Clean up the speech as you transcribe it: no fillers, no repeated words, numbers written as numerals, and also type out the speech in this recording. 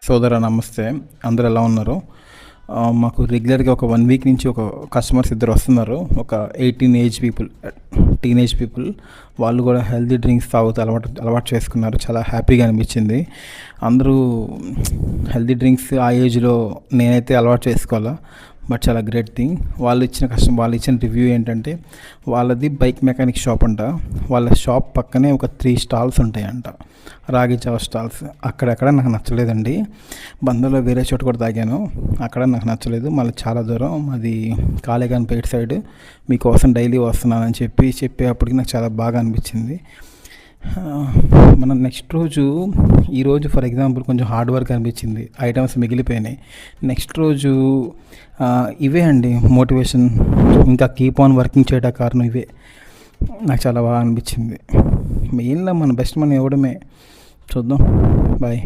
సోదర నమస్తే. అందరూ ఎలా ఉన్నారు? మాకు రెగ్యులర్గా ఒక 1 వీక్ నుంచి ఒక కస్టమర్స్ ఇద్దరు వస్తున్నారు. ఒక 18 పీపుల్, టీనేజ్ పీపుల్. వాళ్ళు కూడా హెల్తీ డ్రింక్స్ తాగుతూ అలవాటు చేసుకున్నారు. చాలా హ్యాపీగా అనిపించింది. అందరూ హెల్తీ డ్రింక్స్ ఆ ఏజ్లో నేనైతే అలవాటు చేసుకోవాలా, బట్ చాలా గ్రేట్ థింగ్. వాళ్ళు ఇచ్చిన రివ్యూ ఏంటంటే, వాళ్ళది బైక్ మెకానిక్ షాప్ అంట. వాళ్ళ షాప్ పక్కనే ఒక 3 స్టాల్స్ ఉంటాయంట, రాగి జావ స్టాల్స్. అక్కడెక్కడ నాకు నచ్చలేదండి. బందర్లో వేరే చోట కూడా తాగాను, అక్కడ నాకు నచ్చలేదు. మళ్ళీ చాలా దూరం, అది కాళేగాన్పేట సైడ్. మీకోసం డైలీ వస్తున్నానని చెప్పేప్పటికి నాకు చాలా బాగా అనిపించింది. మనం నెక్స్ట్ రోజు, ఈరోజు ఫర్ ఎగ్జాంపుల్ కొంచెం హార్డ్ వర్క్ అనిపించింది, ఐటమ్స్ మిగిలిపోయినాయి. నెక్స్ట్ రోజు ఇవే అండి మోటివేషన్, ఇంకా కీప్ ఆన్ వర్కింగ్ చేయడం కారణం ఇవే. నాకు చాలా బాగా అనిపించింది. మెయిన్గా మన బెస్ట్ మనం ఇవ్వడమే. చూద్దాం. బాయ్.